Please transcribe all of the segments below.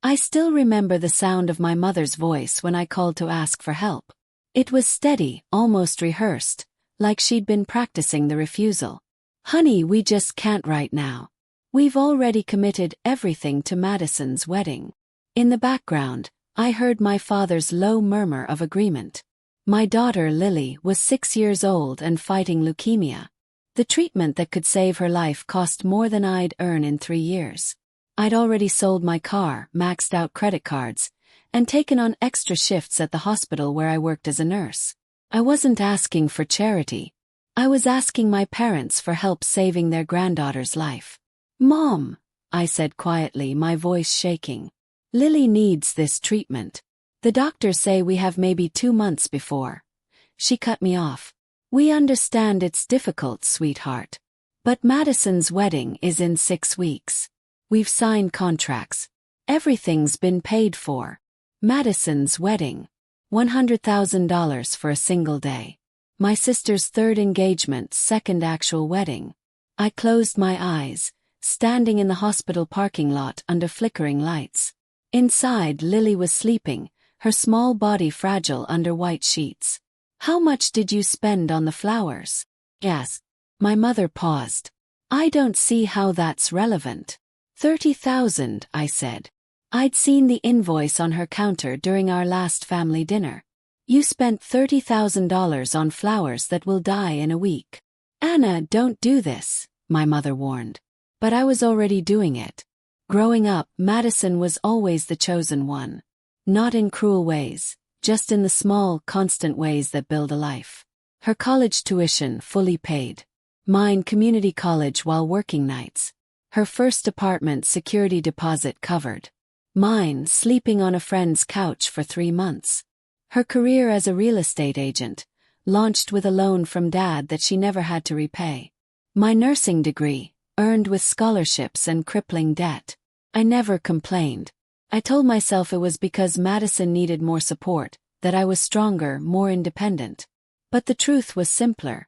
I still remember the sound of my mother's voice when I called to ask for help. It was steady, almost rehearsed, like she'd been practicing the refusal. "Honey, we just can't right now. We've already committed everything to Madison's wedding." In the background, I heard my father's low murmur of agreement. My daughter Lily was 6 years old and fighting leukemia. The treatment that could save her life cost more than I'd earn in 3 years. I'd already sold my car, maxed out credit cards, and taken on extra shifts at the hospital where I worked as a nurse. I wasn't asking for charity. I was asking my parents for help saving their granddaughter's life. "Mom," I said quietly, my voice shaking. "Lily needs this treatment. The doctors say we have maybe 2 months before." She cut me off. "We understand it's difficult, sweetheart. But Madison's wedding is in 6 weeks. We've signed contracts. Everything's been paid for. Madison's wedding. $100,000 for a single day. My sister's 3rd engagement, 2nd actual wedding." I closed my eyes, standing in the hospital parking lot under flickering lights. Inside, Lily was sleeping, her small body fragile under white sheets. "How much did you spend on the flowers?" "Yes." My mother paused. "I don't see how that's relevant." "30,000, I said. I'd seen the invoice on her counter during our last family dinner. "You spent $30,000 on flowers that will die in a week." "Anna, don't do this," my mother warned. But I was already doing it. Growing up, Madison was always the chosen one. Not in cruel ways, just in the small, constant ways that build a life. Her college tuition fully paid. Mine community college while working nights. Her first apartment security deposit covered. Mine sleeping on a friend's couch for 3 months. Her career as a real estate agent, launched with a loan from Dad that she never had to repay. My nursing degree, earned with scholarships and crippling debt. I never complained. I told myself it was because Madison needed more support, that I was stronger, more independent. But the truth was simpler.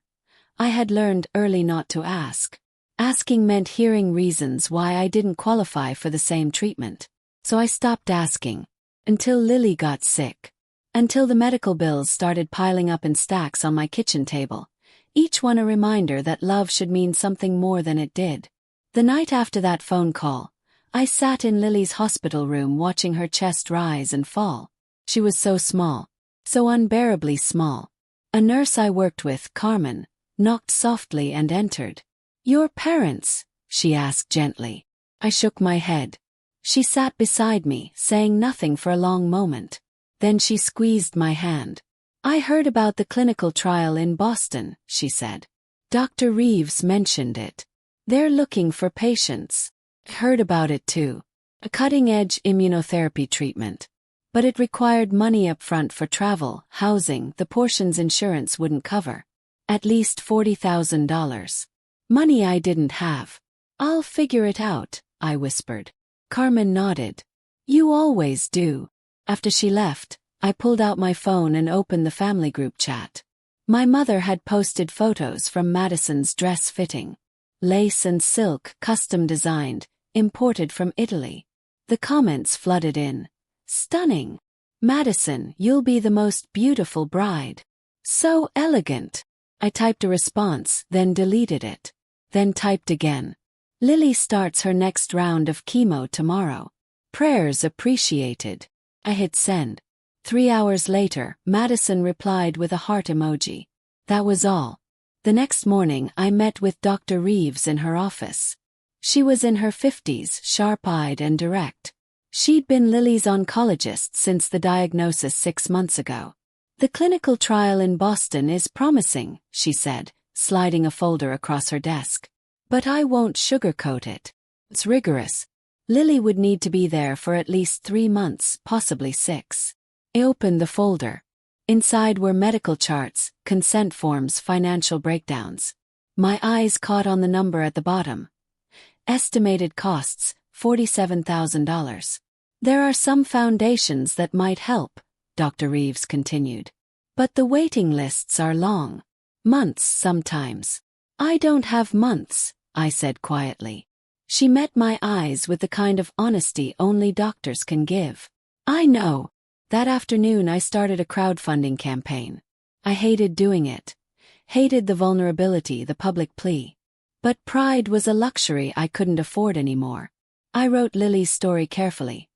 I had learned early not to ask. Asking meant hearing reasons why I didn't qualify for the same treatment. So I stopped asking. Until Lily got sick. Until the medical bills started piling up in stacks on my kitchen table. Each one a reminder that love should mean something more than it did. The night after that phone call, I sat in Lily's hospital room watching her chest rise and fall. She was so small. So unbearably small. A nurse I worked with, Carmen, knocked softly and entered. "Your parents?" she asked gently. I shook my head. She sat beside me, saying nothing for a long moment. Then she squeezed my hand. "I heard about the clinical trial in Boston," she said. "Dr. Reeves mentioned it. They're looking for patients." I heard about it too. A cutting-edge immunotherapy treatment. But it required money up front for travel, housing, the portions insurance wouldn't cover. At least $40,000. Money I didn't have. "I'll figure it out," I whispered. Carmen nodded. "You always do." After she left, I pulled out my phone and opened the family group chat. My mother had posted photos from Madison's dress fitting. Lace and silk, custom designed, imported from Italy. The comments flooded in. "Stunning. Madison, you'll be the most beautiful bride. So elegant." I typed a response, then deleted it. Then typed again. "Lily starts her next round of chemo tomorrow. Prayers appreciated." I hit send. 3 hours later, Madison replied with a heart emoji. That was all. The next morning I met with Dr. Reeves in her office. She was in her 50s, sharp-eyed and direct. She'd been Lily's oncologist since the diagnosis 6 months ago. "The clinical trial in Boston is promising," she said, sliding a folder across her desk. "But I won't sugarcoat it. It's rigorous. Lily would need to be there for at least 3 months, possibly 6. I opened the folder. Inside were medical charts, consent forms, financial breakdowns. My eyes caught on the number at the bottom. Estimated costs, $47,000. "There are some foundations that might help," Dr. Reeves continued. "But the waiting lists are long. Months sometimes." "I don't have months," I said quietly. She met my eyes with the kind of honesty only doctors can give. I know. That afternoon I started a crowdfunding campaign. I hated doing it. Hated the vulnerability, the public plea. But pride was a luxury I couldn't afford anymore. I wrote Lily's story carefully.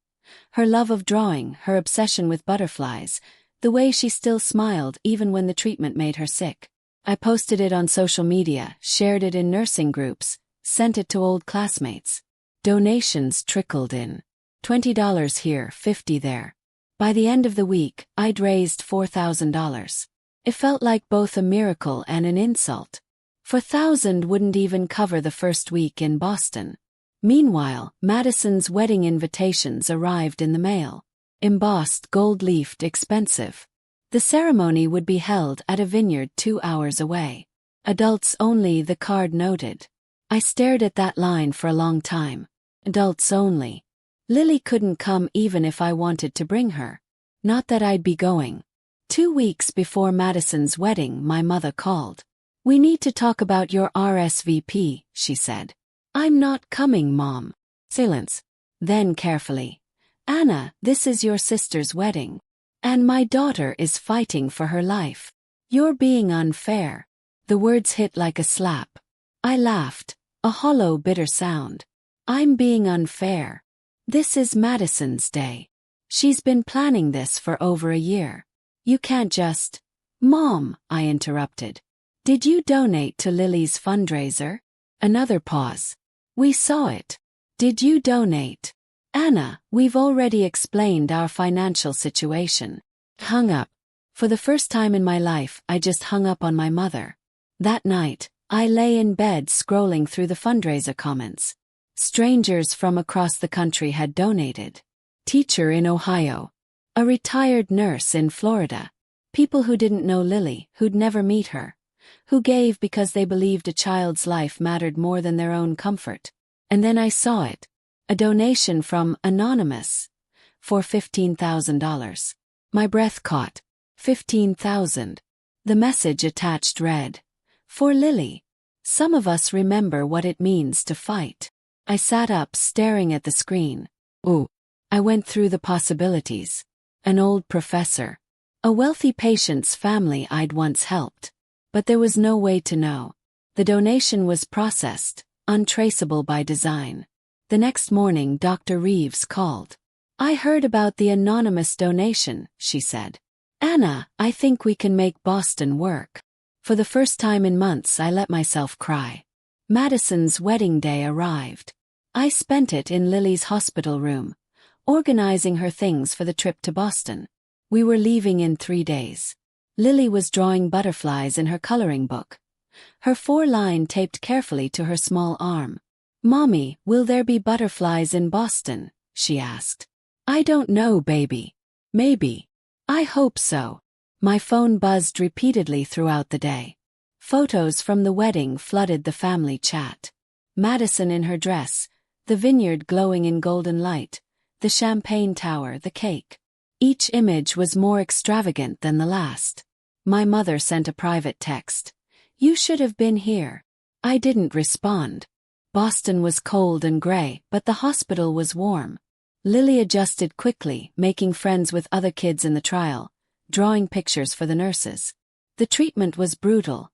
Her love of drawing, her obsession with butterflies, the way she still smiled even when the treatment made her sick. I posted it on social media, shared it in nursing groups, sent it to old classmates. Donations trickled in. $20 here, $50 there. By the end of the week, I'd raised $4,000. It felt like both a miracle and an insult. $4,000 wouldn't even cover the first week in Boston. Meanwhile, Madison's wedding invitations arrived in the mail. Embossed, gold-leafed, expensive. The ceremony would be held at a vineyard 2 hours away. Adults only, the card noted. I stared at that line for a long time. Adults only. Lily couldn't come even if I wanted to bring her. Not that I'd be going. 2 weeks before Madison's wedding, my mother called. "We need to talk about your RSVP," she said. "I'm not coming, Mom." Silence. Then carefully. "Anna, this is your sister's wedding. And my daughter is fighting for her life. You're being unfair." The words hit like a slap. I laughed. A hollow, bitter sound. "I'm being unfair. This is Madison's day. She's been planning this for over a year. You can't just—" "Mom," I interrupted. "Did you donate to Lily's fundraiser?" Another pause. "We saw it. Did you donate?" "Anna, we've already explained our financial situation." Hung up. For the first time in my life, I just hung up on my mother. That night, I lay in bed scrolling through the fundraiser comments. Strangers from across the country had donated. Teacher in Ohio. A retired nurse in Florida. People who didn't know Lily, who'd never meet her. Who gave because they believed a child's life mattered more than their own comfort. And then I saw it. A donation from Anonymous. For $15,000. My breath caught. 15,000. The message attached read. "For Lily. Some of us remember what it means to fight." I sat up staring at the screen. Ooh. I went through the possibilities. An old professor. A wealthy patient's family I'd once helped. But there was no way to know. The donation was processed, untraceable by design. The next morning Dr. Reeves called. "I heard about the anonymous donation," she said. "Anna, I think we can make Boston work." For the first time in months I let myself cry. Madison's wedding day arrived. I spent it in Lily's hospital room, organizing her things for the trip to Boston. We were leaving in 3 days. Lily was drawing butterflies in her coloring book. Her 4-line taped carefully to her small arm. "Mommy, will there be butterflies in Boston?" she asked. "I don't know, baby. Maybe. I hope so." My phone buzzed repeatedly throughout the day. Photos from the wedding flooded the family chat. Madison in her dress, the vineyard glowing in golden light, the champagne tower, the cake. Each image was more extravagant than the last. My mother sent a private text. "You should have been here." I didn't respond. Boston was cold and gray, but the hospital was warm. Lily adjusted quickly, making friends with other kids in the trial, drawing pictures for the nurses. The treatment was brutal.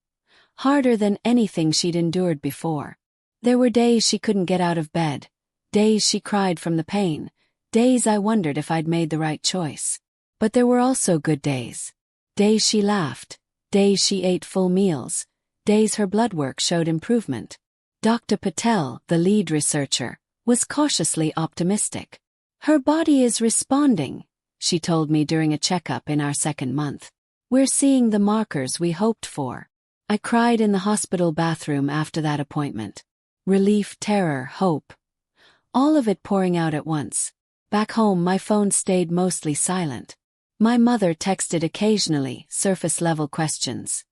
Harder than anything she'd endured before. There were days she couldn't get out of bed. Days she cried from the pain. Days I wondered if I'd made the right choice. But there were also good days. Days she laughed. Days she ate full meals. Days her blood work showed improvement. Dr. Patel, the lead researcher, was cautiously optimistic. "Her body is responding," she told me during a checkup in our 2nd month. "We're seeing the markers we hoped for." I cried in the hospital bathroom after that appointment. Relief, terror, hope. All of it pouring out at once. Back home my phone stayed mostly silent. My mother texted occasionally, surface-level questions.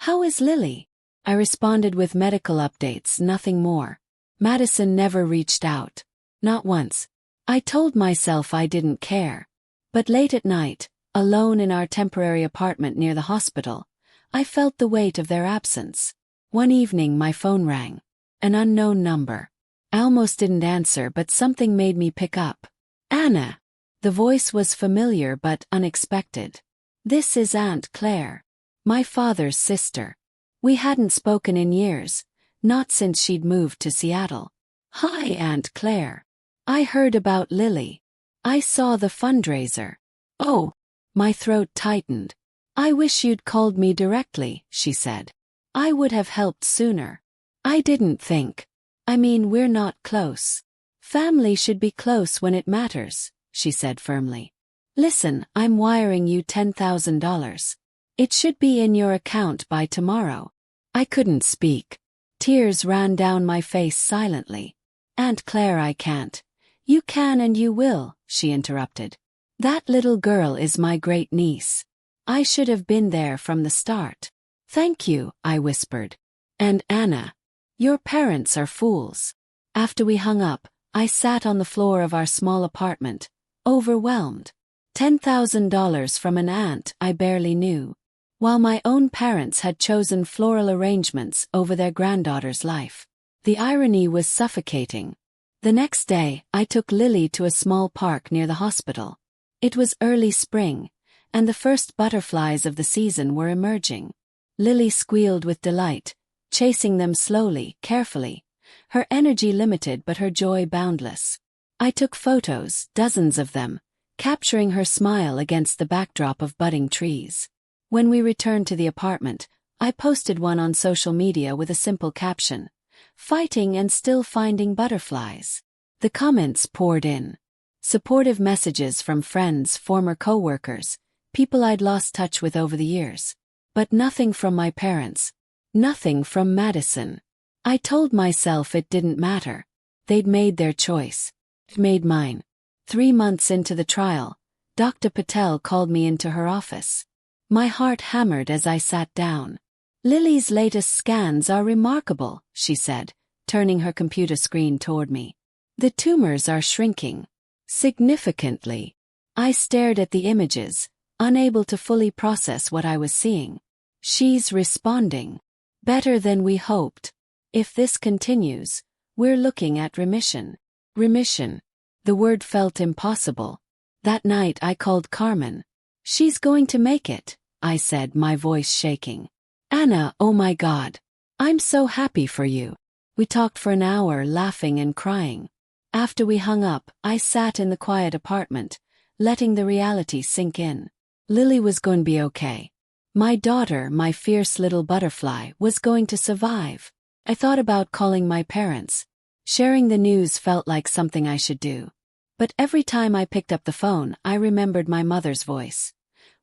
"How is Lily?" I responded with medical updates, nothing more. Madison never reached out. Not once. I told myself I didn't care. But late at night, alone in our temporary apartment near the hospital, I felt the weight of their absence. One evening my phone rang. An unknown number. I almost didn't answer, but something made me pick up. Anna. The voice was familiar but unexpected. This is Aunt Claire. My father's sister. We hadn't spoken in years, not since she'd moved to Seattle. Hi, Aunt Claire. I heard about Lily. I saw the fundraiser. Oh. My throat tightened. I wish you'd called me directly, she said. I would have helped sooner. I didn't think. I mean, we're not close. Family should be close when it matters, she said firmly. Listen, I'm wiring you $10,000. It should be in your account by tomorrow. I couldn't speak. Tears ran down my face silently. Aunt Claire, I can't. You can and you will, she interrupted. That little girl is my great niece. I should have been there from the start. Thank you, I whispered. And Anna. Your parents are fools. After we hung up, I sat on the floor of our small apartment, overwhelmed. $10,000 from an aunt I barely knew, while my own parents had chosen floral arrangements over their granddaughter's life. The irony was suffocating. The next day, I took Lily to a small park near the hospital. It was early spring, and the first butterflies of the season were emerging. Lily squealed with delight, chasing them slowly, carefully, her energy limited but her joy boundless. I took photos, dozens of them, capturing her smile against the backdrop of budding trees. When we returned to the apartment, I posted one on social media with a simple caption, "Fighting and still finding butterflies." The comments poured in. Supportive messages from friends, former co-workers, people I'd lost touch with over the years. But nothing from my parents. Nothing from Madison. I told myself it didn't matter. They'd made their choice. It made mine. 3 months into the trial, Dr. Patel called me into her office. My heart hammered as I sat down. Lily's latest scans are remarkable, she said, turning her computer screen toward me. The tumors are shrinking. Significantly. I stared at the images, unable to fully process what I was seeing. She's responding. Better than we hoped. If this continues, we're looking at remission. Remission. The word felt impossible. That night I called Carmen. She's going to make it, I said, my voice shaking. Anna, oh my God. I'm so happy for you. We talked for an hour, laughing and crying. After we hung up, I sat in the quiet apartment, letting the reality sink in. Lily was going to be okay. My daughter, my fierce little butterfly, was going to survive. I thought about calling my parents. Sharing the news felt like something I should do. But every time I picked up the phone, I remembered my mother's voice.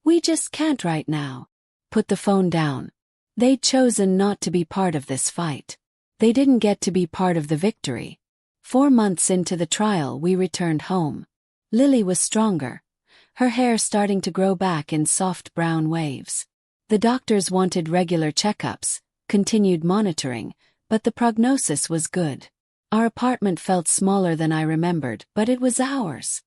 We just can't right now. Put the phone down. They'd chosen not to be part of this fight. They didn't get to be part of the victory. 4 months into the trial, we returned home. Lily was stronger, her hair starting to grow back in soft brown waves. The doctors wanted regular checkups, continued monitoring, but the prognosis was good. Our apartment felt smaller than I remembered, but it was ours.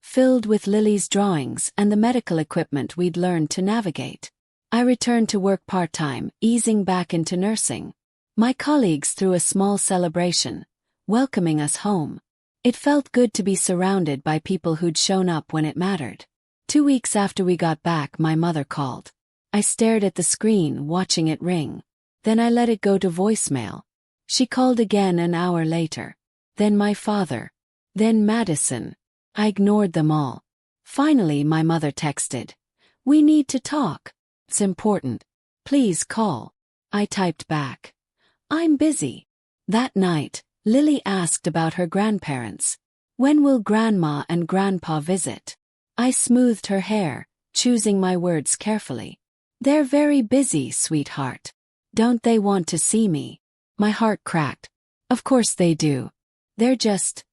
Filled with Lily's drawings and the medical equipment we'd learned to navigate. I returned to work part-time, easing back into nursing. My colleagues threw a small celebration, welcoming us home. It felt good to be surrounded by people who'd shown up when it mattered. 2 weeks after we got back, my mother called. I stared at the screen, watching it ring. Then I let it go to voicemail. She called again an hour later. Then my father. Then Madison. I ignored them all. Finally, my mother texted. We need to talk. It's important. Please call. I typed back. I'm busy. That night, Lily asked about her grandparents. When will Grandma and Grandpa visit? I smoothed her hair, choosing my words carefully. They're very busy, sweetheart. Don't they want to see me? My heart cracked. Of course they do. They're just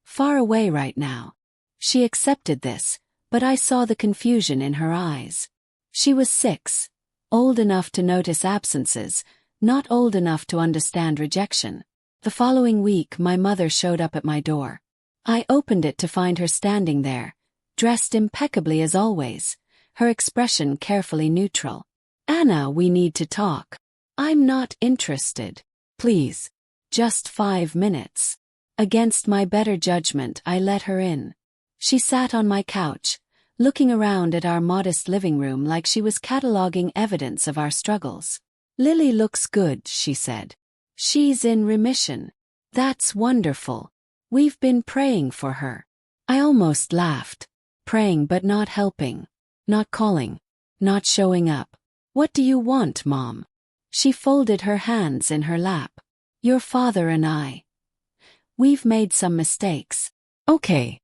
far away right now. She accepted this, but I saw the confusion in her eyes. She was 6, old enough to notice absences, not old enough to understand rejection. The following week, my mother showed up at my door. I opened it to find her standing there, dressed impeccably as always, her expression carefully neutral. Anna, we need to talk. I'm not interested. Please. Just 5 minutes. Against my better judgment, I let her in. She sat on my couch, looking around at our modest living room like she was cataloging evidence of our struggles. "Lily looks good," she said. "She's in remission. That's wonderful. We've been praying for her." I almost laughed. Praying but not helping. Not calling. Not showing up. "What do you want, Mom?" She folded her hands in her lap. "Your father and we've made some mistakes." "Okay.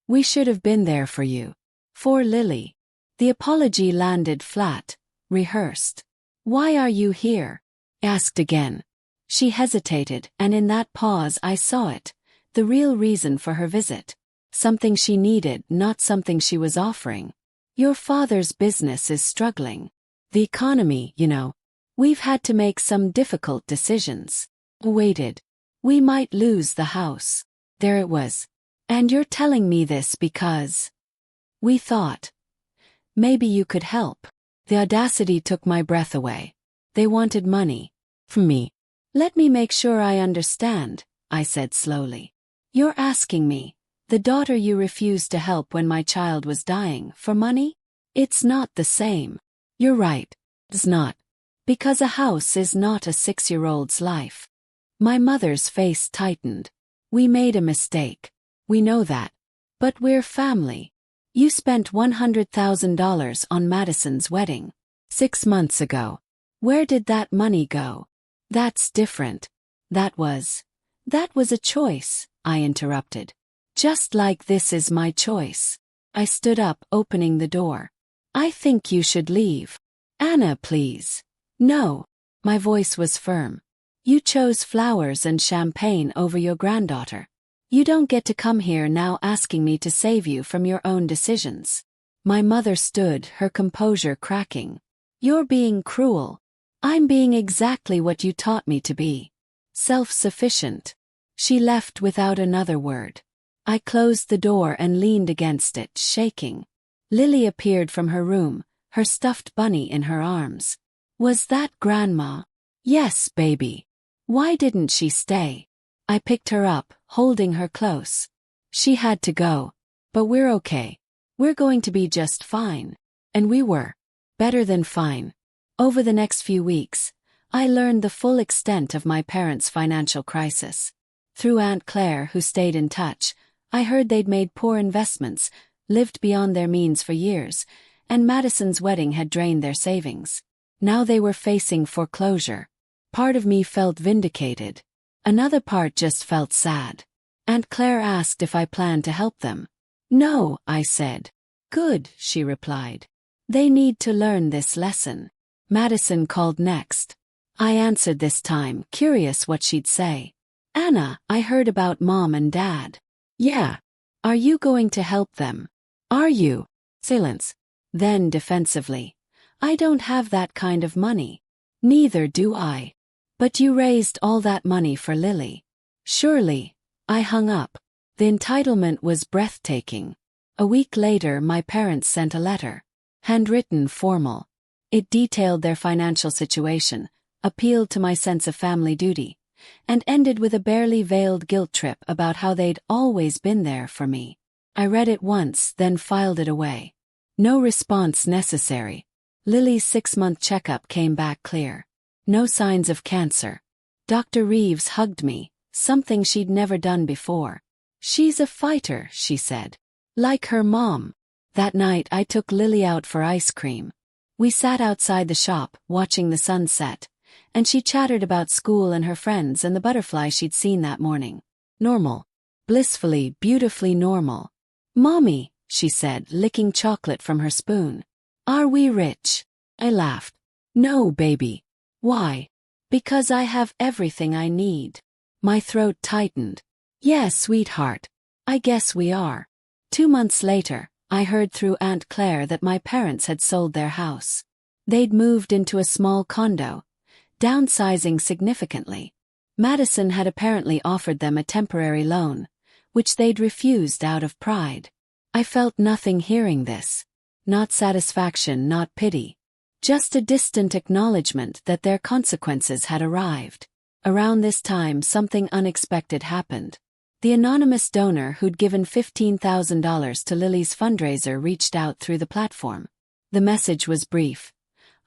We should have been there for you." For Lily. The apology landed flat, rehearsed. "Why are you here?" asked again. She hesitated, and in that pause I saw it, the real reason for her visit. Something she needed, not something she was offering. "Your father's business is struggling. The economy, you know. We've had to make some difficult decisions." Waited. "We might lose the house." There it was. "And you're telling me this because we thought maybe you could help." The audacity took my breath away. They wanted money. From me. "Let me make sure I understand," I said slowly. "You're asking me, the daughter you refused to help when my child was dying, for money? It's not the same." "You're right. It's not. Because a house is not a 6-year-old's life." My mother's face tightened. "We made a mistake. We know that. But we're family. You spent $100,000 on Madison's wedding 6 months ago. Where did that money go?" "That's different. That was a choice," I interrupted. "Just like this is my choice." I stood up, opening the door. "I think you should leave." "Anna, please." "No." My voice was firm. "You chose flowers and champagne over your granddaughter. You don't get to come here now asking me to save you from your own decisions." My mother stood, her composure cracking. "You're being cruel." "I'm being exactly what you taught me to be. Self-sufficient." She left without another word. I closed the door and leaned against it, shaking. Lily appeared from her room, her stuffed bunny in her arms. "Was that Grandma?" "Yes, baby." "Why didn't she stay?" I picked her up, holding her close. "She had to go. But we're okay. We're going to be just fine." And we were. Better than fine. Over the next few weeks, I learned the full extent of my parents' financial crisis. Through Aunt Claire, who stayed in touch, I heard they'd made poor investments, lived beyond their means for years, and Madison's wedding had drained their savings. Now they were facing foreclosure. Part of me felt vindicated. Another part just felt sad. Aunt Claire asked if I planned to help them. "No," I said. "Good," she replied. "They need to learn this lesson." Madison called next. I answered this time, curious what she'd say. "Anna, I heard about Mom and Dad." "Yeah. Are you going to help them?" "Are you?" Silence. Then defensively. "I don't have that kind of money." "Neither do I." "But you raised all that money for Lily." "Surely." I hung up. The entitlement was breathtaking. A week later, my parents sent a letter. Handwritten, formal. It detailed their financial situation, appealed to my sense of family duty, and ended with a barely veiled guilt trip about how they'd always been there for me. I read it once, then filed it away. No response necessary. Lily's 6-month checkup came back clear. No signs of cancer. Dr. Reeves hugged me, something she'd never done before. "She's a fighter," she said. "Like her mom." That night I took Lily out for ice cream. We sat outside the shop, watching the sun set, and she chattered about school and her friends and the butterfly she'd seen that morning. Normal. Blissfully, beautifully normal. "Mommy," she said, licking chocolate from her spoon. "Are we rich?" I laughed. "No, baby." "Why?" "Because I have everything I need." My throat tightened. "Yeah, sweetheart. I guess we are." 2 months later, I heard through Aunt Claire that my parents had sold their house. They'd moved into a small condo, downsizing significantly. Madison had apparently offered them a temporary loan, which they'd refused out of pride. I felt nothing hearing this. Not satisfaction, not pity. Just a distant acknowledgement that their consequences had arrived. Around this time, something unexpected happened. The anonymous donor who'd given $15,000 to Lily's fundraiser reached out through the platform. The message was brief.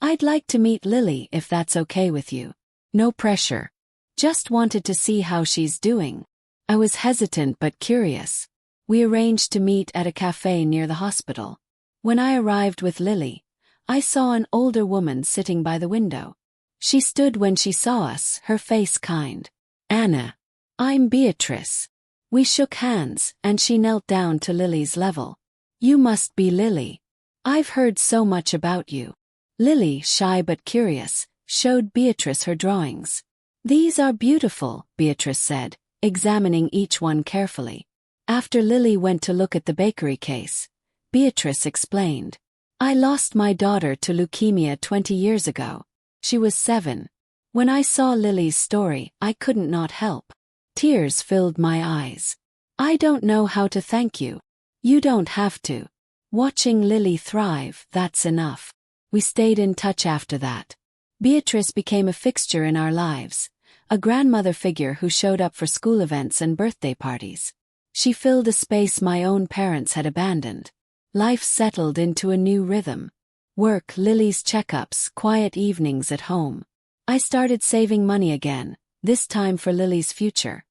"I'd like to meet Lily if that's okay with you. No pressure. Just wanted to see how she's doing." I was hesitant but curious. We arranged to meet at a cafe near the hospital. When I arrived with Lily, I saw an older woman sitting by the window. She stood when she saw us, her face kind. "Anna. I'm Beatrice." We shook hands, and she knelt down to Lily's level. "You must be Lily. I've heard so much about you." Lily, shy but curious, showed Beatrice her drawings. "These are beautiful," Beatrice said, examining each one carefully. After Lily went to look at the bakery case, Beatrice explained. "I lost my daughter to leukemia 20 years ago. She was 7. When I saw Lily's story, I couldn't not help. Tears filled my eyes. I don't know how to thank you. You don't have to. Watching Lily thrive, that's enough." We stayed in touch after that. Beatrice became a fixture in our lives, a grandmother figure who showed up for school events and birthday parties. She filled a space my own parents had abandoned. Life settled into a new rhythm. Work, Lily's checkups, quiet evenings at home. I started saving money again, this time for Lily's future.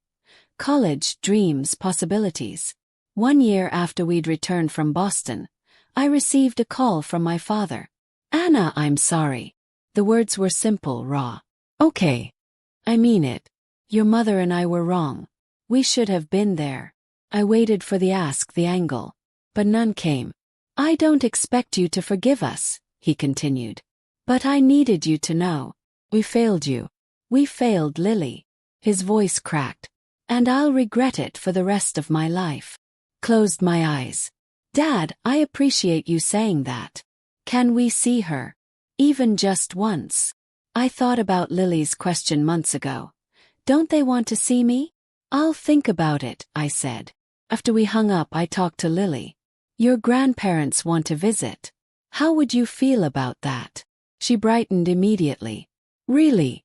College, dreams, possibilities. 1 year after we'd returned from Boston, I received a call from my father. "Anna, I'm sorry." The words were simple, raw. "Okay. I mean it. Your mother and I were wrong. We should have been there." I waited for the ask, the angle. But none came. "I don't expect you to forgive us," he continued. "But I needed you to know. We failed you. We failed Lily." His voice cracked. "And I'll regret it for the rest of my life." Closed my eyes. "Dad, I appreciate you saying that. Can we see her? Even just once?" I thought about Lily's question months ago. "Don't they want to see me?" "I'll think about it," I said. After we hung up, I talked to Lily. "Your grandparents want to visit. How would you feel about that?" She brightened immediately. Really?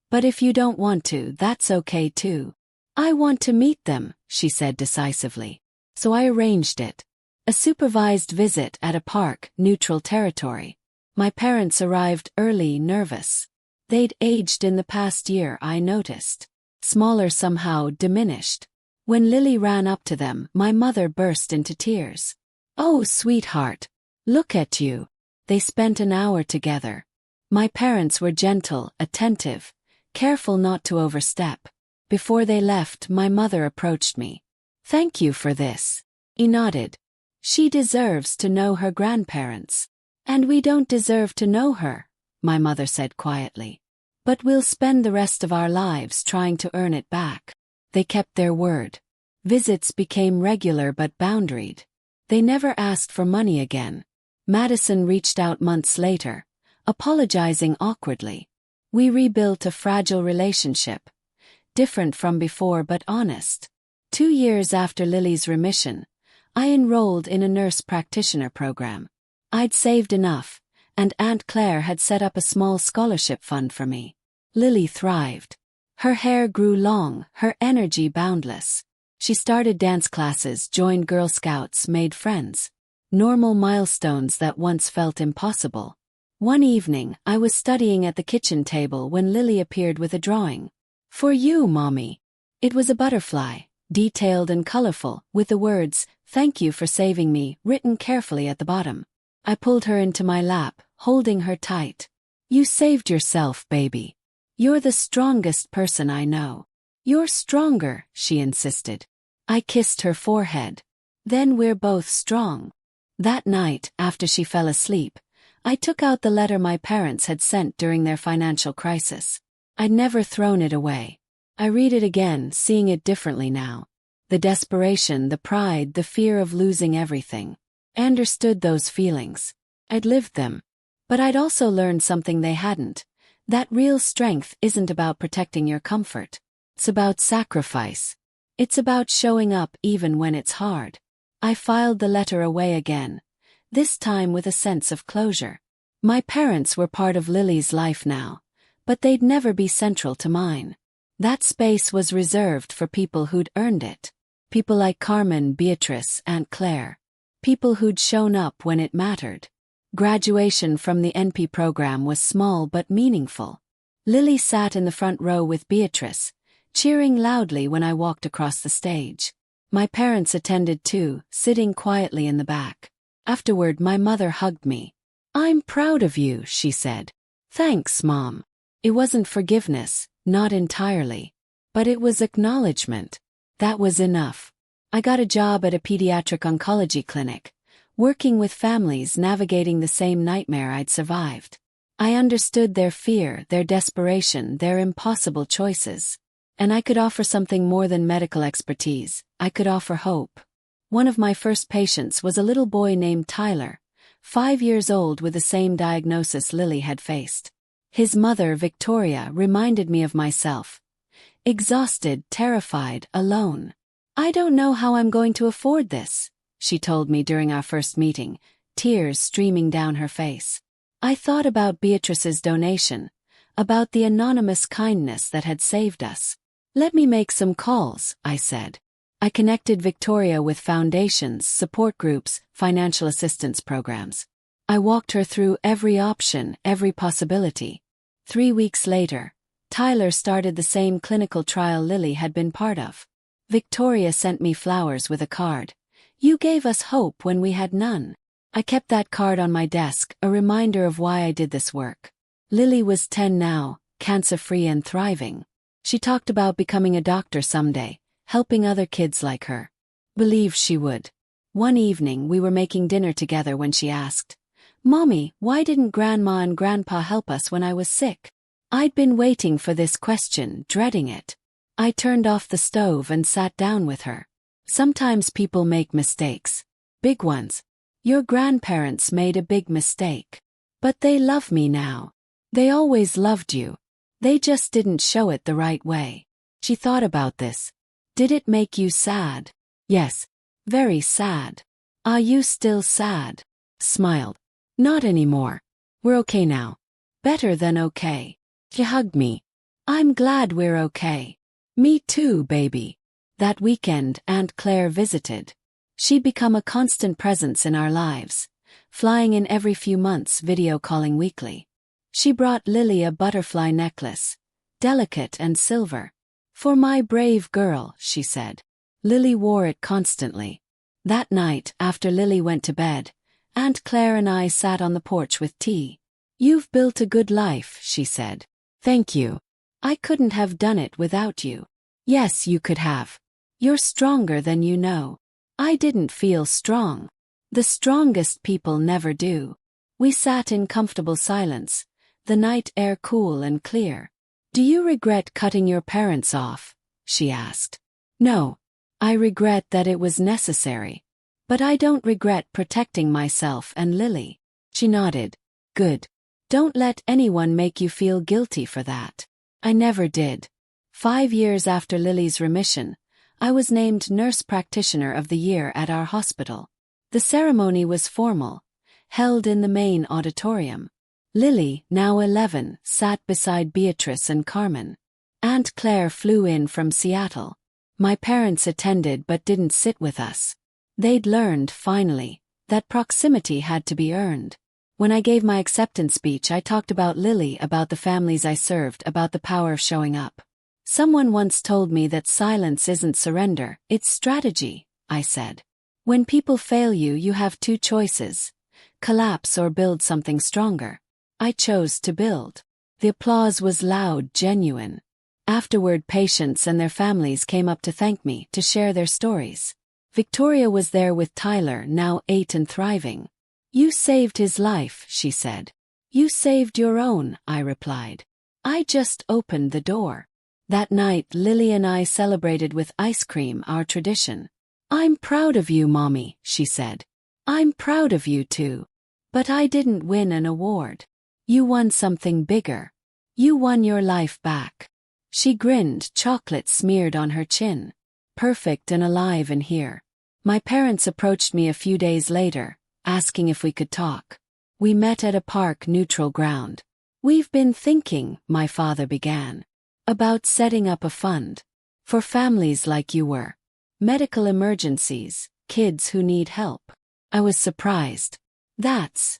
But if you don't want to, that's okay too." "I want to meet them," she said decisively. So I arranged it. A supervised visit at a park, neutral territory. My parents arrived early, nervous. They'd aged in the past year, I noticed. Smaller somehow, diminished. When Lily ran up to them, my mother burst into tears. "Oh, sweetheart. Look at you." They spent an hour together. My parents were gentle, attentive, careful not to overstep. Before they left, my mother approached me. "Thank you for this." He nodded. "She deserves to know her grandparents. And we don't deserve to know her," my mother said quietly. "But we'll spend the rest of our lives trying to earn it back." They kept their word. Visits became regular but boundaried. They never asked for money again. Madison reached out months later, apologizing awkwardly. We rebuilt a fragile relationship. Different from before but honest. 2 years after Lily's remission, I enrolled in a nurse practitioner program. I'd saved enough, and Aunt Claire had set up a small scholarship fund for me. Lily thrived. Her hair grew long, her energy boundless. She started dance classes, joined Girl Scouts, made friends. Normal milestones that once felt impossible. One evening, I was studying at the kitchen table when Lily appeared with a drawing. "For you, Mommy." It was a butterfly, detailed and colorful, with the words, "Thank you for saving me," written carefully at the bottom. I pulled her into my lap, holding her tight. "You saved yourself, baby. You're the strongest person I know." "You're stronger," she insisted. I kissed her forehead. "Then we're both strong." That night, after she fell asleep, I took out the letter my parents had sent during their financial crisis. I'd never thrown it away. I read it again, seeing it differently now. The desperation, the pride, the fear of losing everything. I understood those feelings. I'd lived them. But I'd also learned something they hadn't. That real strength isn't about protecting your comfort. It's about sacrifice. It's about showing up even when it's hard. I filed the letter away again, this time with a sense of closure. My parents were part of Lily's life now, but they'd never be central to mine. That space was reserved for people who'd earned it. People like Carmen, Beatrice, Aunt Claire. People who'd shown up when it mattered. Graduation from the NP program was small but meaningful. Lily sat in the front row with Beatrice, cheering loudly when I walked across the stage. My parents attended too, sitting quietly in the back. Afterward, my mother hugged me. "I'm proud of you," she said. "Thanks, Mom." It wasn't forgiveness, not entirely. But it was acknowledgement. That was enough. I got a job at a pediatric oncology clinic, working with families navigating the same nightmare I'd survived. I understood their fear, their desperation, their impossible choices. And I could offer something more than medical expertise. I could offer hope. One of my first patients was a little boy named Tyler, 5 years old, with the same diagnosis Lily had faced. His mother, Victoria, reminded me of myself. Exhausted, terrified, alone. "I don't know how I'm going to afford this," she told me during our first meeting, tears streaming down her face. I thought about Beatrice's donation, about the anonymous kindness that had saved us. "Let me make some calls," I said. I connected Victoria with foundations, support groups, financial assistance programs. I walked her through every option, every possibility. 3 weeks later, Tyler started the same clinical trial Lily had been part of. Victoria sent me flowers with a card. "You gave us hope when we had none." I kept that card on my desk, a reminder of why I did this work. Lily was 10 now, cancer-free and thriving. She talked about becoming a doctor someday, helping other kids like her. Believed she would. One evening we were making dinner together when she asked, "Mommy, why didn't Grandma and Grandpa help us when I was sick?" I'd been waiting for this question, dreading it. I turned off the stove and sat down with her. Sometimes people make mistakes. Big ones. Your grandparents made a big mistake. But they love me now. They always loved you. They just didn't show it the right way. She thought about this. Did it make you sad? Yes. Very sad. Are you still sad? Smiled. Not anymore. We're okay now. Better than okay. She hugged me. I'm glad we're okay. Me too, baby. That weekend, Aunt Claire visited. She'd become a constant presence in our lives, flying in every few months, video calling weekly. She brought Lily a butterfly necklace, delicate and silver. "For my brave girl," she said. Lily wore it constantly. That night, after Lily went to bed, Aunt Claire and I sat on the porch with tea. "You've built a good life," she said. "Thank you. I couldn't have done it without you." "Yes, you could have. You're stronger than you know." I didn't feel strong. The strongest people never do. We sat in comfortable silence, the night air cool and clear. "Do you regret cutting your parents off?" she asked. "No. I regret that it was necessary. But I don't regret protecting myself and Lily." She nodded. "Good. Don't let anyone make you feel guilty for that." I never did. 5 years after Lily's remission, I was named Nurse Practitioner of the Year at our hospital. The ceremony was formal, held in the main auditorium. Lily, now 11, sat beside Beatrice and Carmen. Aunt Claire flew in from Seattle. My parents attended but didn't sit with us. They'd learned, finally, that proximity had to be earned. When I gave my acceptance speech, I talked about Lily, about the families I served, about the power of showing up. "Someone once told me that silence isn't surrender, it's strategy," I said. "When people fail you, you have 2 choices: collapse or build something stronger." I chose to build. The applause was loud, genuine. Afterward, patients and their families came up to thank me, to share their stories. Victoria was there with Tyler, now 8 and thriving. "You saved his life," she said. "You saved your own," I replied. "I just opened the door." That night, Lily and I celebrated with ice cream, our tradition. "I'm proud of you, Mommy," she said. "I'm proud of you too. But I didn't win an award. You won something bigger. You won your life back." She grinned, chocolate smeared on her chin. Perfect and alive in here. My parents approached me a few days later, asking if we could talk. We met at a park, neutral ground. We've been thinking, my father began, about setting up a fund for families like you were. Medical emergencies, kids who need help. I was surprised. That's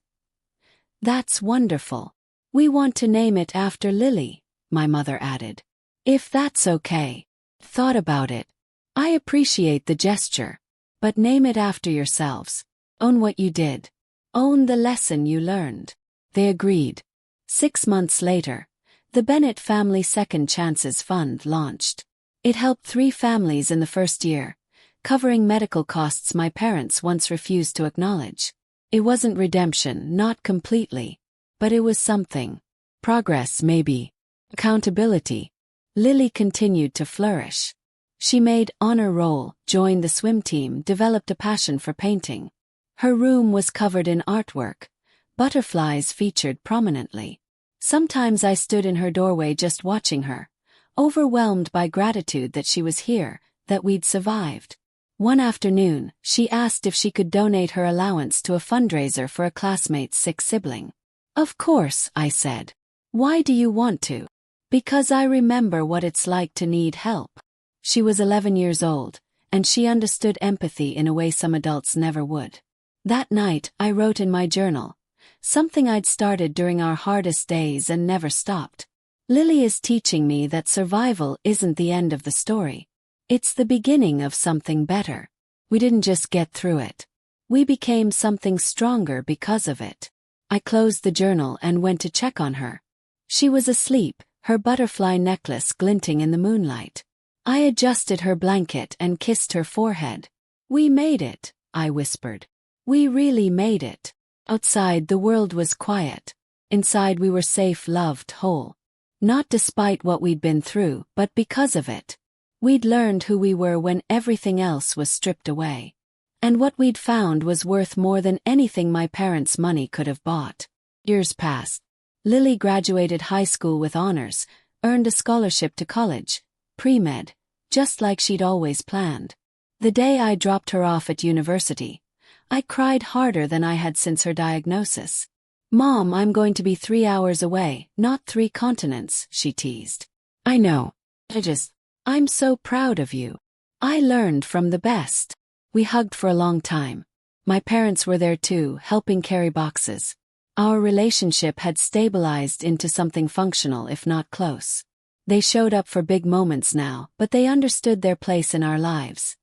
wonderful. We want to name it after Lily, my mother added. If that's okay. Thought about it. I appreciate the gesture. But name it after yourselves. Own what you did. Own the lesson you learned. They agreed. 6 months later, the Bennett Family Second Chances Fund launched. It helped 3 families in the first year, covering medical costs my parents once refused to acknowledge. It wasn't redemption, not completely. But it was something. Progress, maybe. Accountability. Lily continued to flourish. She made honor roll, joined the swim team, developed a passion for painting. Her room was covered in artwork. Butterflies featured prominently. Sometimes I stood in her doorway just watching her, overwhelmed by gratitude that she was here, that we'd survived. One afternoon, she asked if she could donate her allowance to a fundraiser for a classmate's sick sibling. Of course, I said. Why do you want to? Because I remember what it's like to need help. She was 11 years old, and she understood empathy in a way some adults never would. That night, I wrote in my journal, something I'd started during our hardest days and never stopped. Lily is teaching me that survival isn't the end of the story. It's the beginning of something better. We didn't just get through it. We became something stronger because of it. I closed the journal and went to check on her. She was asleep, her butterfly necklace glinting in the moonlight. I adjusted her blanket and kissed her forehead. We made it, I whispered. We really made it. Outside the world was quiet. Inside we were safe, loved, whole. Not despite what we'd been through, but because of it. We'd learned who we were when everything else was stripped away. And what we'd found was worth more than anything my parents' money could have bought. Years passed. Lily graduated high school with honors, earned a scholarship to college, pre-med, just like she'd always planned. The day I dropped her off at university, I cried harder than I had since her diagnosis. Mom, I'm going to be 3 hours away, not 3 continents, she teased. I know. I'm so proud of you. I learned from the best. We hugged for a long time. My parents were there too, helping carry boxes. Our relationship had stabilized into something functional if not close. They showed up for big moments now, but they understood their place in our lives.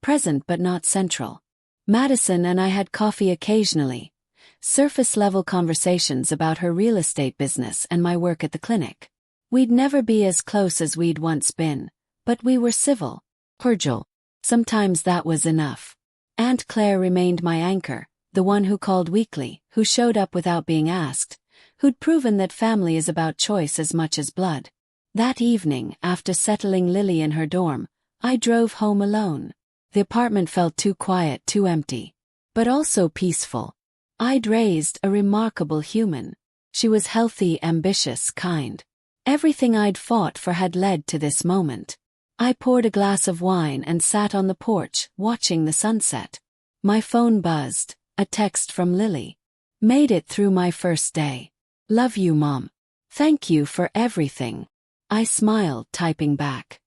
Present but not central. Madison and I had coffee occasionally. Surface-level conversations about her real estate business and my work at the clinic. We'd never be as close as we'd once been, but we were civil, cordial. Sometimes that was enough. Aunt Claire remained my anchor, the one who called weekly, who showed up without being asked, who'd proven that family is about choice as much as blood. That evening, after settling Lily in her dorm, I drove home alone. The apartment felt too quiet, too empty. But also peaceful. I'd raised a remarkable human. She was healthy, ambitious, kind. Everything I'd fought for had led to this moment. I poured a glass of wine and sat on the porch, watching the sunset. My phone buzzed, a text from Lily. Made it through my first day. Love you, Mom. Thank you for everything. I smiled, typing back.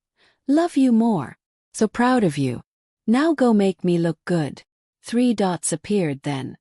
Love you more. So proud of you. Now go make me look good. 3 dots appeared then.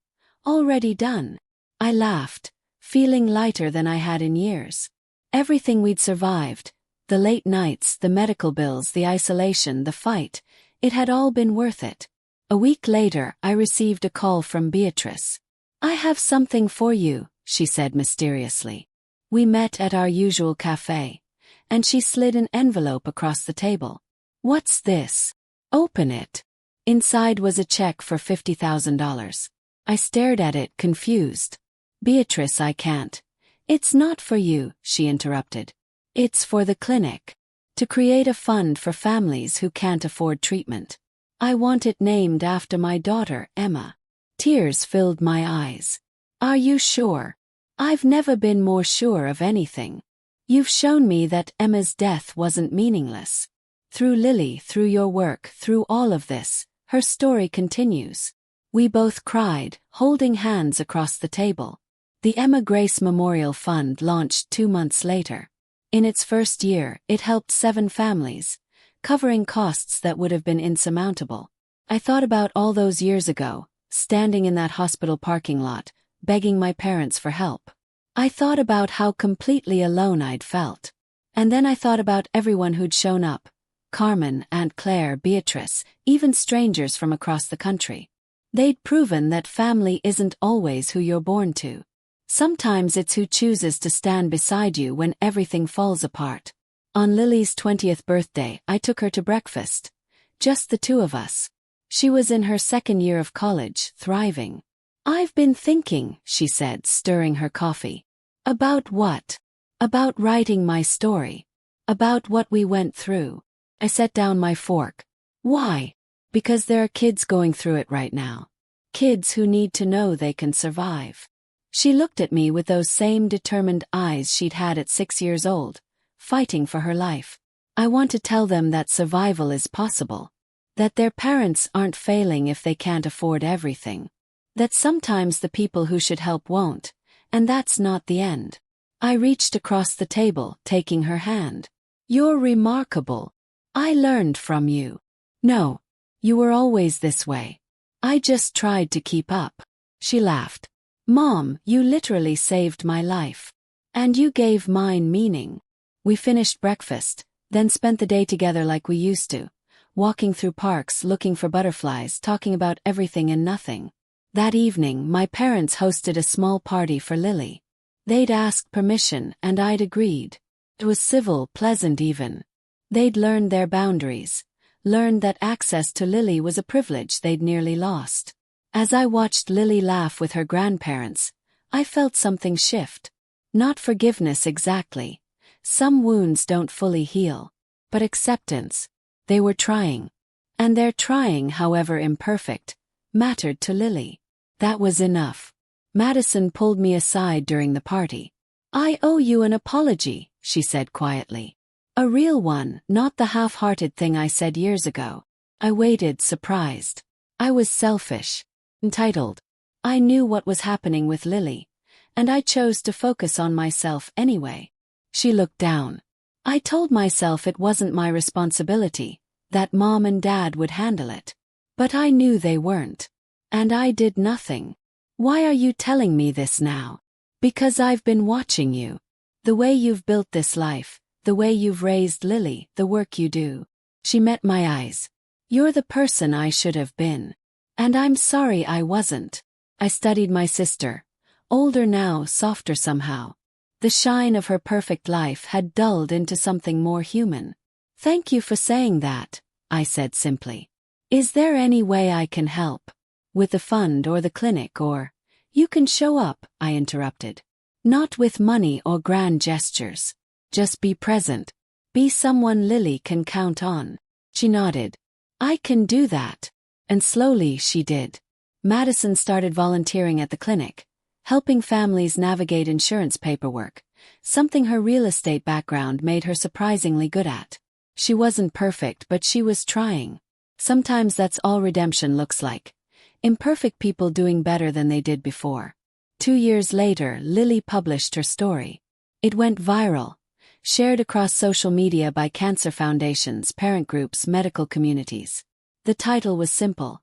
Already done. I laughed, feeling lighter than I had in years. Everything we'd survived, the late nights, the medical bills, the isolation, the fight, it had all been worth it. A week later, I received a call from Beatrice. I have something for you, she said mysteriously. We met at our usual cafe, and she slid an envelope across the table. What's this? Open it. Inside was a check for $50,000. I stared at it, confused. Beatrice, I can't. It's not for you, she interrupted. It's for the clinic. To create a fund for families who can't afford treatment. I want it named after my daughter, Emma. Tears filled my eyes. Are you sure? I've never been more sure of anything. You've shown me that Emma's death wasn't meaningless. Through Lily, through your work, through all of this, her story continues. We both cried, holding hands across the table. The Emma Grace Memorial Fund launched 2 months later. In its first year, it helped 7 families, covering costs that would have been insurmountable. I thought about all those years ago, standing in that hospital parking lot, begging my parents for help. I thought about how completely alone I'd felt. And then I thought about everyone who'd shown up: Carmen, Aunt Claire, Beatrice, even strangers from across the country. They'd proven that family isn't always who you're born to. Sometimes it's who chooses to stand beside you when everything falls apart. On Lily's 20th birthday, I took her to breakfast. Just the 2 of us. She was in her 2nd year of college, thriving. "I've been thinking," she said, stirring her coffee. "About what?" "About writing my story. About what we went through." I set down my fork. "Why?" "Because there are kids going through it right now. Kids who need to know they can survive." She looked at me with those same determined eyes she'd had at 6 years old, fighting for her life. "I want to tell them that survival is possible. That their parents aren't failing if they can't afford everything. That sometimes the people who should help won't, and that's not the end." I reached across the table, taking her hand. "You're remarkable. I learned from you." "No. You were always this way. I just tried to keep up." She laughed. "Mom, you literally saved my life. And you gave mine meaning." We finished breakfast, then spent the day together like we used to, walking through parks, looking for butterflies, talking about everything and nothing. That evening, my parents hosted a small party for Lily. They'd asked permission, and I'd agreed. It was civil, pleasant even. They'd learned their boundaries, learned that access to Lily was a privilege they'd nearly lost. As I watched Lily laugh with her grandparents, I felt something shift. Not forgiveness exactly. Some wounds don't fully heal. But acceptance. They were trying. And their trying, however imperfect, mattered to Lily. That was enough. Madison pulled me aside during the party. "I owe you an apology," she said quietly. "A real one, not the half-hearted thing I said years ago." I waited, surprised. I was selfish. Entitled. I knew what was happening with Lily, and I chose to focus on myself anyway. She looked down. I told myself it wasn't my responsibility, that Mom and Dad would handle it. But I knew they weren't. And I did nothing. "Why are you telling me this now?" "Because I've been watching you. The way you've built this life, the way you've raised Lily, the work you do." She met my eyes. "You're the person I should have been. And I'm sorry I wasn't." I studied my sister. Older now, softer somehow. The shine of her perfect life had dulled into something more human. "Thank you for saying that," I said simply. "Is there any way I can help? With the fund or the clinic or—" "You can show up," I interrupted. "Not with money or grand gestures. Just be present. Be someone Lily can count on." She nodded. "I can do that." And slowly she did. Madison started volunteering at the clinic, helping families navigate insurance paperwork, something her real estate background made her surprisingly good at. She wasn't perfect, but she was trying. Sometimes that's all redemption looks like. Imperfect people doing better than they did before. 2 years later, Lily published her story. It went viral, shared across social media by cancer foundations, parent groups, medical communities. The title was simple: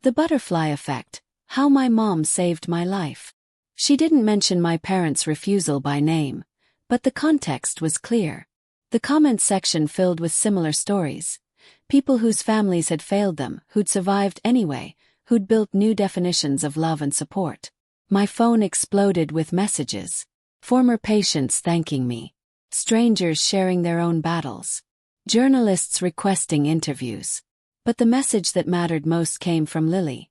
The Butterfly Effect, How My Mom Saved My Life. She didn't mention my parents' refusal by name, but the context was clear. The comments section filled with similar stories. People whose families had failed them, who'd survived anyway, who'd built new definitions of love and support. My phone exploded with messages. Former patients thanking me. Strangers sharing their own battles. Journalists requesting interviews. But the message that mattered most came from Lily.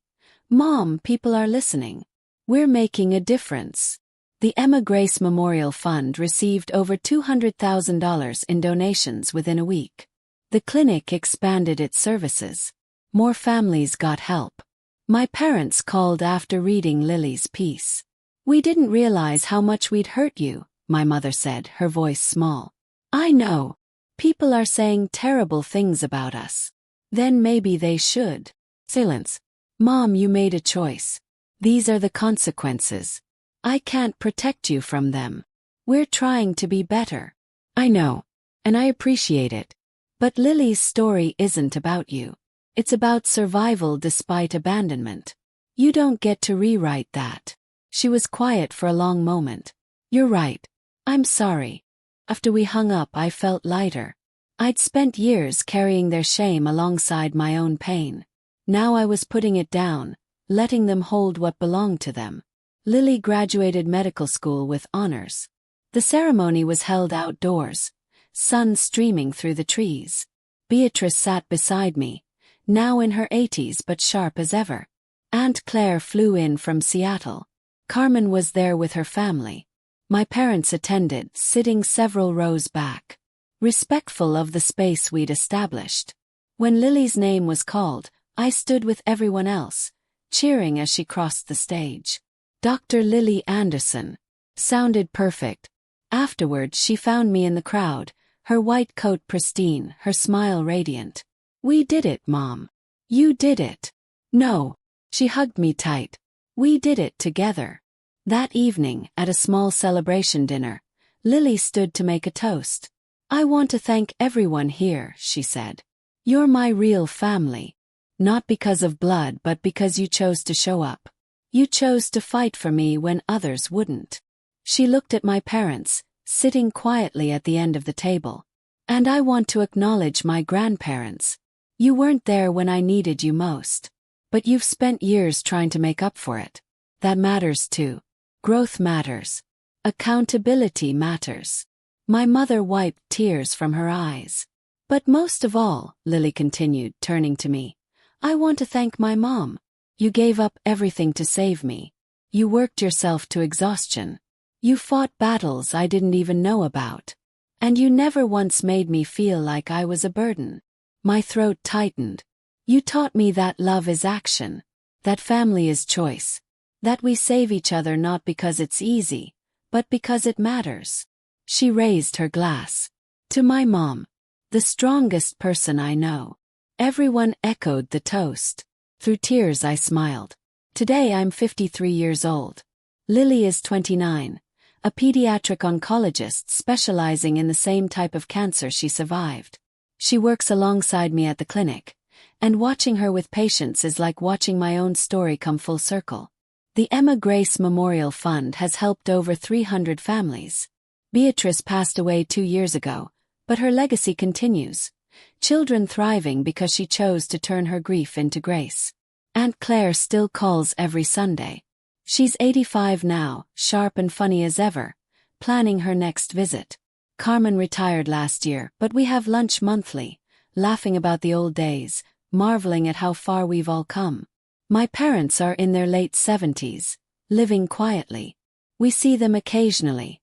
"Mom, people are listening. We're making a difference." The Emma Grace Memorial Fund received over $200,000 in donations within a week. The clinic expanded its services. More families got help. My parents called after reading Lily's piece. "We didn't realize how much we'd hurt you," my mother said, her voice small. "I know. People are saying terrible things about us. Then maybe they should." Silence. "Mom, you made a choice. These are the consequences." I can't protect you from them. We're trying to be better. I know. And I appreciate it. But Lily's story isn't about you. It's about survival despite abandonment. You don't get to rewrite that. She was quiet for a long moment. You're right. I'm sorry. After we hung up, I felt lighter. I'd spent years carrying their shame alongside my own pain. Now I was putting it down, letting them hold what belonged to them. Lily graduated medical school with honors. The ceremony was held outdoors, sun streaming through the trees. Beatrice sat beside me, now in her 80s but sharp as ever. Aunt Claire flew in from Seattle. Carmen was there with her family. My parents attended, sitting several rows back, respectful of the space we'd established. When Lily's name was called, I stood with everyone else, cheering as she crossed the stage. Dr. Lily Anderson. Sounded perfect. Afterward, she found me in the crowd, her white coat pristine, her smile radiant. We did it, Mom. You did it. No. She hugged me tight. We did it together. That evening, at a small celebration dinner, Lily stood to make a toast. I want to thank everyone here, she said. You're my real family. Not because of blood but because you chose to show up. You chose to fight for me when others wouldn't. She looked at my parents, sitting quietly at the end of the table. And I want to acknowledge my grandparents. You weren't there when I needed you most. But you've spent years trying to make up for it. That matters too. Growth matters. Accountability matters. My mother wiped tears from her eyes. But most of all, Lily continued, turning to me, I want to thank my mom. You gave up everything to save me. You worked yourself to exhaustion. You fought battles I didn't even know about. And you never once made me feel like I was a burden. My throat tightened. You taught me that love is action, that family is choice, that we save each other not because it's easy, but because it matters. She raised her glass. To my mom, the strongest person I know. Everyone echoed the toast. Through tears I smiled. Today I'm 53 years old. Lily is 29, a pediatric oncologist specializing in the same type of cancer she survived. She works alongside me at the clinic. And watching her with patients is like watching my own story come full circle. The Emma Grace Memorial Fund has helped over 300 families. Beatrice passed away 2 years ago, but her legacy continues. Children thriving because she chose to turn her grief into grace. Aunt Claire still calls every Sunday. She's 85 now, sharp and funny as ever, planning her next visit. Carmen retired last year, but we have lunch monthly, laughing about the old days, marveling at how far we've all come. My parents are in their late 70s, living quietly. We see them occasionally.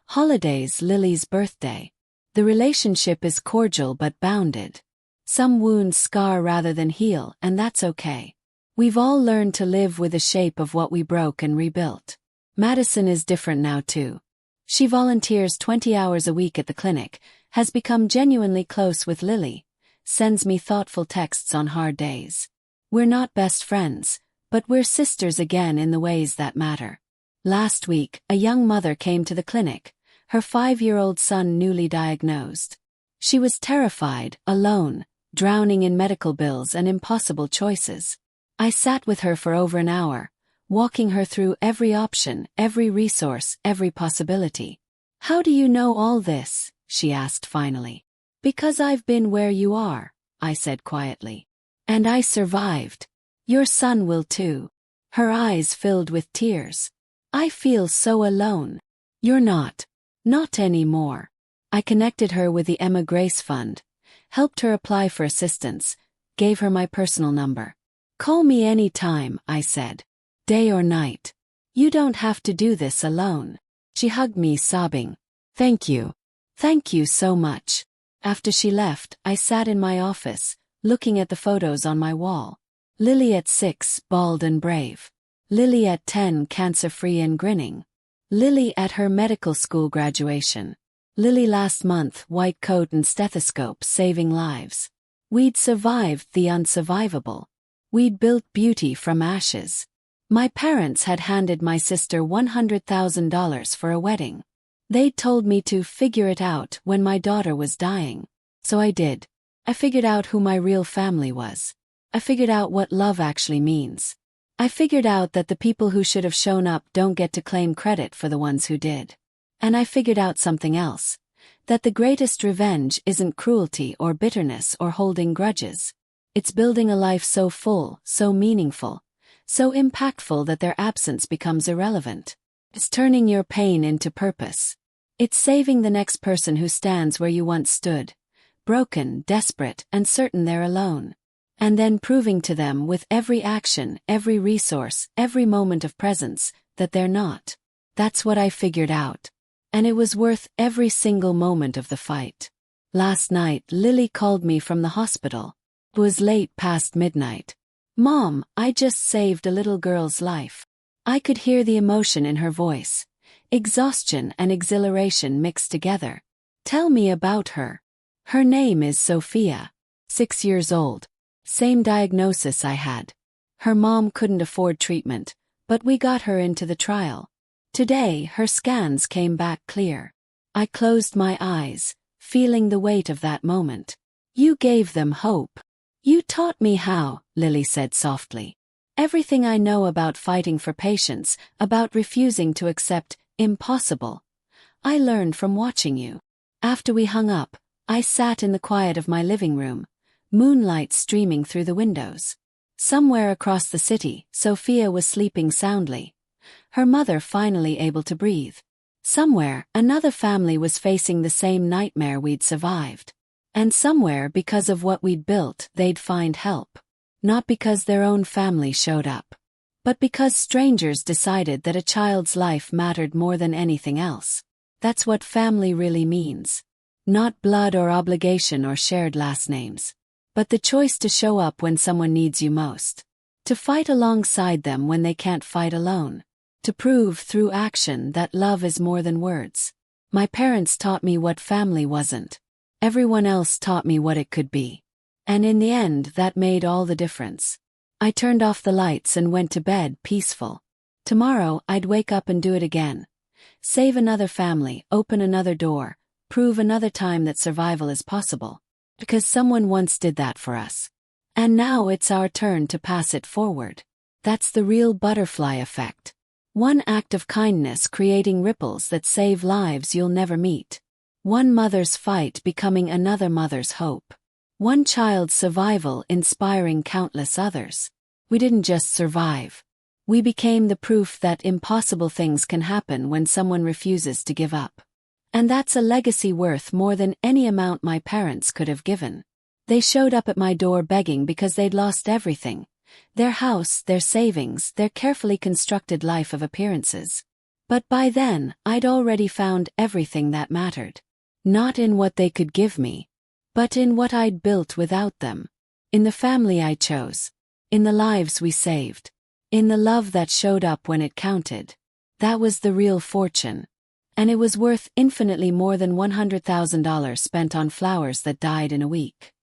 Holidays, Lily's birthday. The relationship is cordial but bounded. Some wounds scar rather than heal, and that's okay. We've all learned to live with the shape of what we broke and rebuilt. Madison is different now too. She volunteers 20 hours a week at the clinic, has become genuinely close with Lily, sends me thoughtful texts on hard days. We're not best friends, but we're sisters again in the ways that matter. Last week, a young mother came to the clinic, her 5-year-old son newly diagnosed. She was terrified, alone, drowning in medical bills and impossible choices. I sat with her for over an hour, walking her through every option, every resource, every possibility. How do you know all this? She asked finally. Because I've been where you are, I said quietly. And I survived. Your son will too. Her eyes filled with tears. I feel so alone. You're not. Not anymore. I connected her with the Emma Grace Fund, helped her apply for assistance, gave her my personal number. Call me any time, I said. Day or night. You don't have to do this alone. She hugged me, sobbing. Thank you. Thank you so much. After she left, I sat in my office, looking at the photos on my wall. Lily at 6, bald and brave. Lily at 10, cancer-free and grinning. Lily at her medical school graduation. Lily last month, white coat and stethoscope, saving lives. We'd survived the unsurvivable. We'd built beauty from ashes. My parents had handed my sister $100,000 for a wedding. They'd told me to figure it out when my daughter was dying. So I did. I figured out who my real family was. I figured out what love actually means. I figured out that the people who should have shown up don't get to claim credit for the ones who did. And I figured out something else. That the greatest revenge isn't cruelty or bitterness or holding grudges. It's building a life so full, so meaningful, so impactful that their absence becomes irrelevant. It's turning your pain into purpose. It's saving the next person who stands where you once stood, broken, desperate, and certain they're alone. And then proving to them with every action, every resource, every moment of presence, that they're not. That's what I figured out. And it was worth every single moment of the fight. Last night, Lily called me from the hospital. It was late past midnight. "Mom, I just saved a little girl's life." I could hear the emotion in her voice. Exhaustion and exhilaration mixed together. "Tell me about her." "Her name is Sophia. 6 years old. Same diagnosis I had. Her mom couldn't afford treatment, but we got her into the trial. Today, her scans came back clear." I closed my eyes, feeling the weight of that moment. "You gave them hope." "You taught me how," Lily said softly. "Everything I know about fighting for patients, about refusing to accept impossible. I learned from watching you." After we hung up, I sat in the quiet of my living room, moonlight streaming through the windows. Somewhere across the city, Sophia was sleeping soundly, her mother finally able to breathe. Somewhere, another family was facing the same nightmare we'd survived. And somewhere, because of what we'd built, they'd find help. Not because their own family showed up, but because strangers decided that a child's life mattered more than anything else. That's what family really means. Not blood or obligation or shared last names, but the choice to show up when someone needs you most. To fight alongside them when they can't fight alone. To prove through action that love is more than words. My parents taught me what family wasn't. Everyone else taught me what it could be. And in the end, that made all the difference. I turned off the lights and went to bed peaceful. Tomorrow, I'd wake up and do it again. Save another family, open another door, prove another time that survival is possible. Because someone once did that for us. And now it's our turn to pass it forward. That's the real butterfly effect. One act of kindness creating ripples that save lives you'll never meet. One mother's fight becoming another mother's hope. One child's survival inspiring countless others. We didn't just survive. We became the proof that impossible things can happen when someone refuses to give up. And that's a legacy worth more than any amount my parents could have given. They showed up at my door begging because they'd lost everything. Their house, their savings, their carefully constructed life of appearances. But by then, I'd already found everything that mattered. Not in what they could give me, but in what I'd built without them. In the family I chose. In the lives we saved. In the love that showed up when it counted. That was the real fortune. And it was worth infinitely more than $100,000 spent on flowers that died in a week.